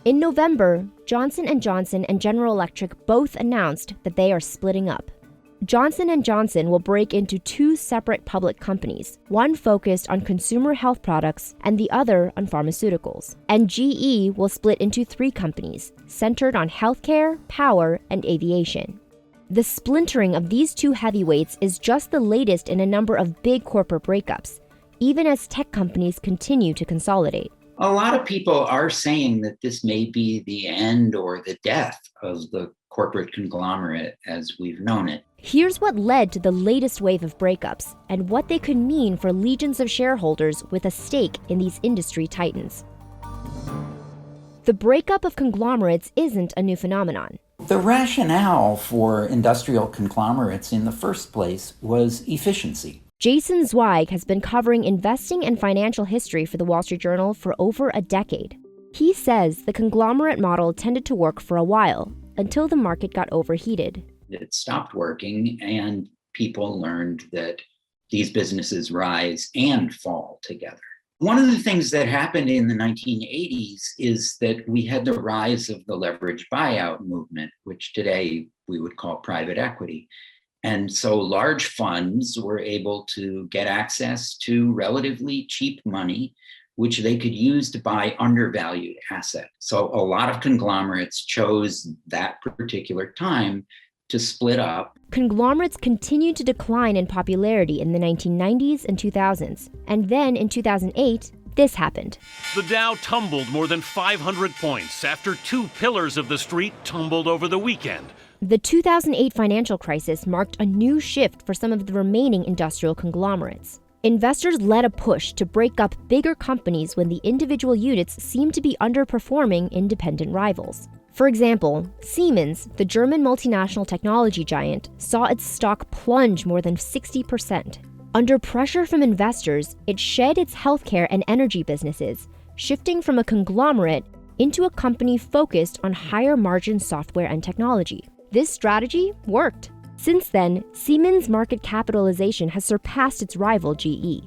In November, Johnson & Johnson and General Electric both announced that they are splitting up. Johnson & Johnson will break into two separate public companies, one focused on consumer health products and the other on pharmaceuticals. And GE will split into three companies, centered on healthcare, power, and aviation. The splintering of these two heavyweights is just the latest in a number of big corporate breakups, even as tech companies continue to consolidate. A lot of people are saying that this may be the end or the death of the corporate conglomerate as we've known it. Here's what led to the latest wave of breakups and what they could mean for legions of shareholders with a stake in these industry titans. The breakup of conglomerates isn't a new phenomenon. The rationale for industrial conglomerates in the first place was efficiency. Jason Zweig has been covering investing and financial history for the Wall Street Journal for over a decade. He says the conglomerate model tended to work for a while, until the market got overheated. It stopped working, and people learned that these businesses rise and fall together. One of the things that happened in the 1980s is that we had the rise of the leveraged buyout movement, which today we would call private equity. And so large funds were able to get access to relatively cheap money, which they could use to buy undervalued assets. So a lot of conglomerates chose that particular time to split up. Conglomerates continued to decline in popularity in the 1990s and 2000s. And then in 2008, this happened. The Dow tumbled more than 500 points after two pillars of the street tumbled over the weekend. The 2008 financial crisis marked a new shift for some of the remaining industrial conglomerates. Investors led a push to break up bigger companies when the individual units seemed to be underperforming independent rivals. For example, Siemens, the German multinational technology giant, saw its stock plunge more than 60%. Under pressure from investors, it shed its healthcare and energy businesses, shifting from a conglomerate into a company focused on higher margin software and technology. This strategy worked. Since then, Siemens' market capitalization has surpassed its rival GE.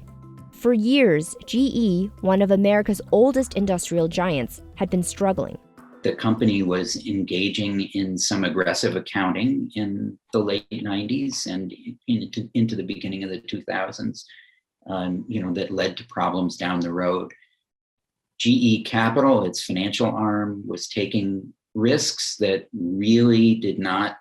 For years, GE, one of America's oldest industrial giants, had been struggling. The company was engaging in some aggressive accounting in the late 90s and into the beginning of the 2000s, that led to problems down the road. GE Capital, its financial arm, was taking risks that really did not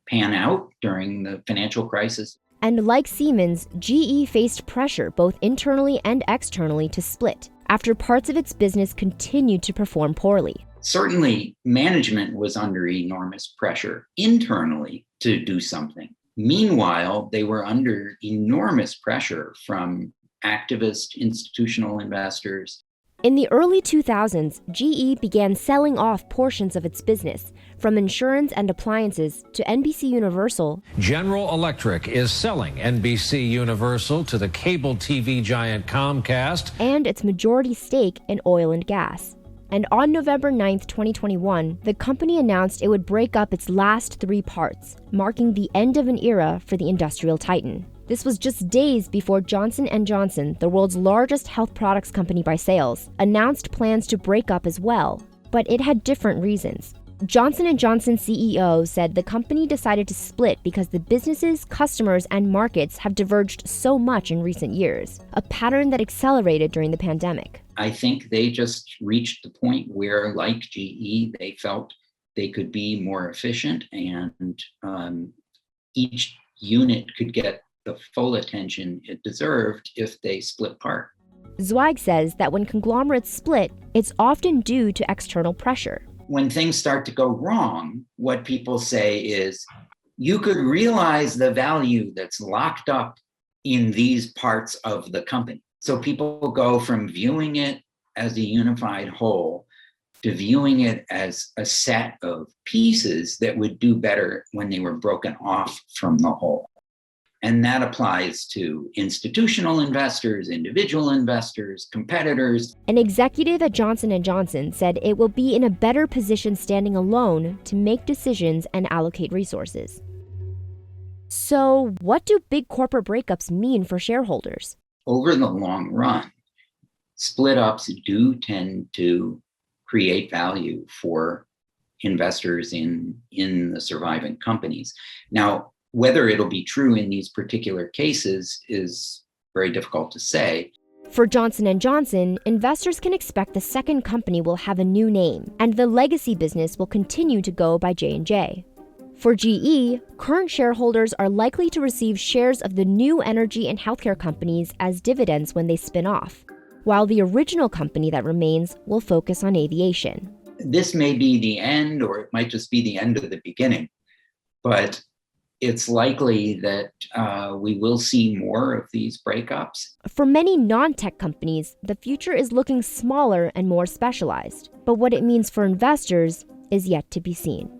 pan out during the financial crisis. And like Siemens, GE faced pressure both internally and externally to split, after parts of its business continued to perform poorly. Certainly, management was under enormous pressure internally to do something. Meanwhile, they were under enormous pressure from activist institutional investors. In the early 2000s, GE began selling off portions of its business, from insurance and appliances to NBC Universal. General Electric is selling NBC Universal to the cable TV giant Comcast. And its majority stake in oil and gas. And on November 9, 2021, the company announced it would break up its last three parts, marking the end of an era for the industrial titan. This was just days before Johnson & Johnson, the world's largest health products company by sales, announced plans to break up as well. But it had different reasons. Johnson & Johnson CEO said the company decided to split because the businesses, customers, and markets have diverged so much in recent years, a pattern that accelerated during the pandemic. I think they just reached the point where, like GE, they felt they could be more efficient and each unit could get the full attention it deserved if they split apart. Zweig says that when conglomerates split, it's often due to external pressure. When things start to go wrong, what people say is, you could realize the value that's locked up in these parts of the company. So people go from viewing it as a unified whole to viewing it as a set of pieces that would do better when they were broken off from the whole. And that applies to institutional investors, individual investors, competitors. An executive at Johnson & Johnson said it will be in a better position standing alone to make decisions and allocate resources. So, what do big corporate breakups mean for shareholders? Over the long run, split ups do tend to create value for investors in the surviving companies. Now, whether it'll be true in these particular cases is very difficult to say. For Johnson & Johnson, investors can expect the second company will have a new name, and the legacy business will continue to go by J&J. For GE, current shareholders are likely to receive shares of the new energy and healthcare companies as dividends when they spin off, while the original company that remains will focus on aviation. This may be the end, or it might just be the end of the beginning, but it's likely that we will see more of these breakups. For many non-tech companies, the future is looking smaller and more specialized, but what it means for investors is yet to be seen.